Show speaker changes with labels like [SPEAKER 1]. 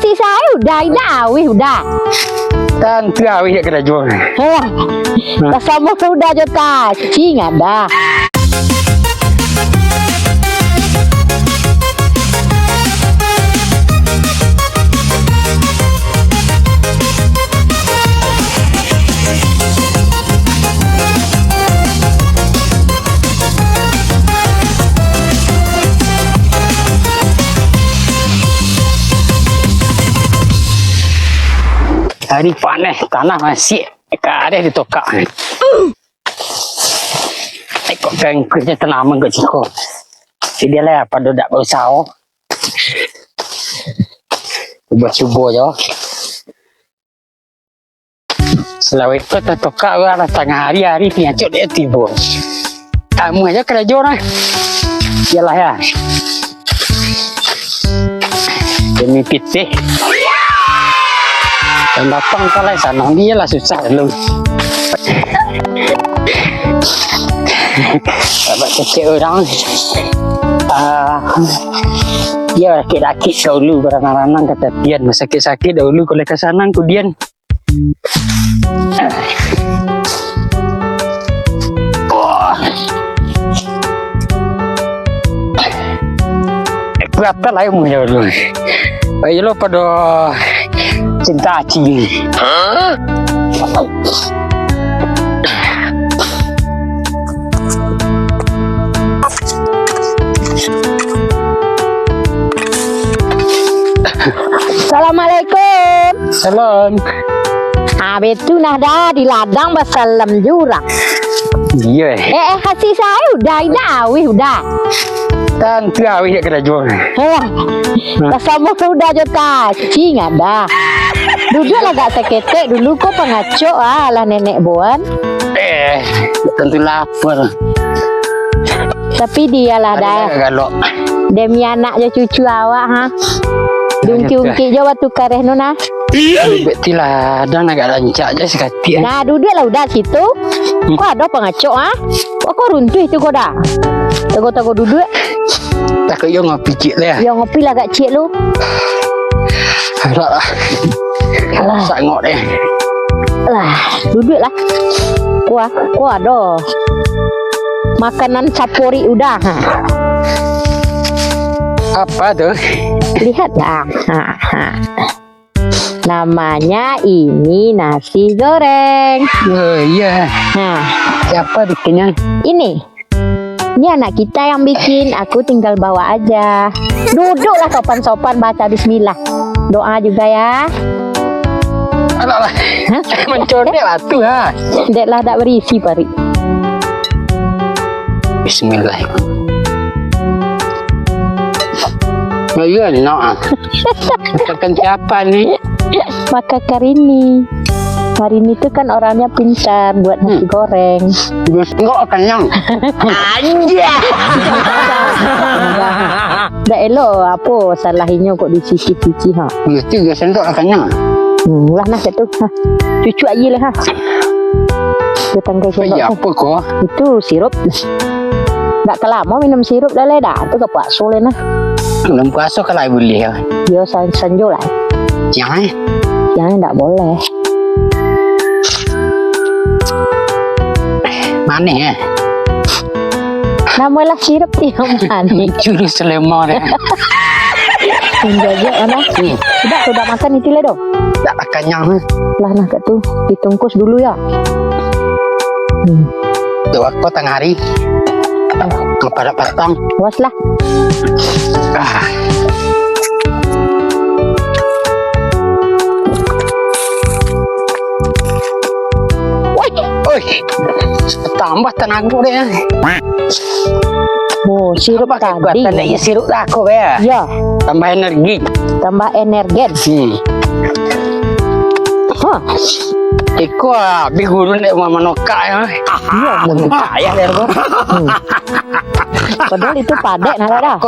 [SPEAKER 1] kasih saya udah awih udah.
[SPEAKER 2] Tentu awih dia kena jual.
[SPEAKER 1] Sama sudah jota, cing ada.
[SPEAKER 2] Hari panas, tanah masih ada di tokak. Kok kan kerja tanaman kat ciko. Jadi lah pada dak bersau. Cuba je. Selalu itu tokak lah tengah hari piacuk dia tiba. Kamu aja kerja lah. Yalah ya. Demi pitih. Dan datang kalau sana dia lah susah dulu. Dapat kecil orang. Dia rakit-rakit dahulu barang-barang kata Tian. Sakit-sakit dahulu kalau ke sana kemudian. Berapa lah yang punya dulu. Ayolah pada cinta cing.
[SPEAKER 1] Assalamualaikum.
[SPEAKER 2] Salam.
[SPEAKER 1] Betul nah dah di ladang bersalam jurang.
[SPEAKER 2] Iya.
[SPEAKER 1] Kasih saya udah awih udah.
[SPEAKER 2] Tentu awih dia kena jual.
[SPEAKER 1] Sama sudah jota, cing ada. Duduk lah gak seketek dulu kok pengacok lah nenek buan.
[SPEAKER 2] Tentu lapar.
[SPEAKER 1] Tapi dia lah dah.
[SPEAKER 2] Galok.
[SPEAKER 1] Demi anak je cucu awak ha. Diungki-ungki je waktu kareh nona.
[SPEAKER 2] Betul lah, dah nak lancak je sekati.
[SPEAKER 1] Nah duduk lah udah situ. Kok ada pengacok ha? Kok runtuh itu kok dah. Tago-tago duduk.
[SPEAKER 2] Takut yo ngopi cik lah.
[SPEAKER 1] Yo ngopi lah gak cik lu.
[SPEAKER 2] Alah. Alah sangok deh.
[SPEAKER 1] Lah, duduk lah. Kuah ada. Makanan sapori udah.
[SPEAKER 2] Apa tuh?
[SPEAKER 1] Lihat dah. Namanya ini nasi goreng.
[SPEAKER 2] Oh iya. Siapa bikinnya?
[SPEAKER 1] Ini anak kita yang bikin, aku tinggal bawa aja. Duduklah sopan-sopan baca bismillah. Doa juga ya.
[SPEAKER 2] Alah. Mencontek lah tuh ha.
[SPEAKER 1] Dek lah tak berisi pari.
[SPEAKER 2] Bismillah. Oh iya nak. Makan siapa nih?
[SPEAKER 1] Maka Karini. Karini itu kan orangnya pintar buat nasi goreng.
[SPEAKER 2] Enggak kenyang.
[SPEAKER 1] Anja. Dah elok apa salahnya kok dicuci-cuci ha.
[SPEAKER 2] Itu juga sendok kenyang.
[SPEAKER 1] Lah nah tu. Cucu aja lah ha. Dia tangkai sendok.
[SPEAKER 2] Ya apa kok?
[SPEAKER 1] Itu sirup. Tak kelama minum sirup dah le dah. Tu ke puasa le nah.
[SPEAKER 2] Belum puasa kalau boleh ya.
[SPEAKER 1] Dia sanjo lah.
[SPEAKER 2] Jangan.
[SPEAKER 1] Jangan tak boleh.
[SPEAKER 2] Manis ya.
[SPEAKER 1] Namalah sirup yang manis.
[SPEAKER 2] Jurus lemon ya.
[SPEAKER 1] Menjaga anak. Sudah makan itu le dong.
[SPEAKER 2] Tak kenyang.
[SPEAKER 1] Lah nak tu ditungkus dulu ya.
[SPEAKER 2] Tu aku tengah hari. Kepada patang.
[SPEAKER 1] Waslah.
[SPEAKER 2] Oi. Tambah tenaga dia.
[SPEAKER 1] Oh, sirup tadi.
[SPEAKER 2] Tadi sirup aku ya.
[SPEAKER 1] Ya.
[SPEAKER 2] Tambah energi.
[SPEAKER 1] Tambah energen.
[SPEAKER 2] Iko habis guru nek manoka ya.
[SPEAKER 1] Iya,
[SPEAKER 2] Ayah dia tu.
[SPEAKER 1] Padahal itu padek nah dah.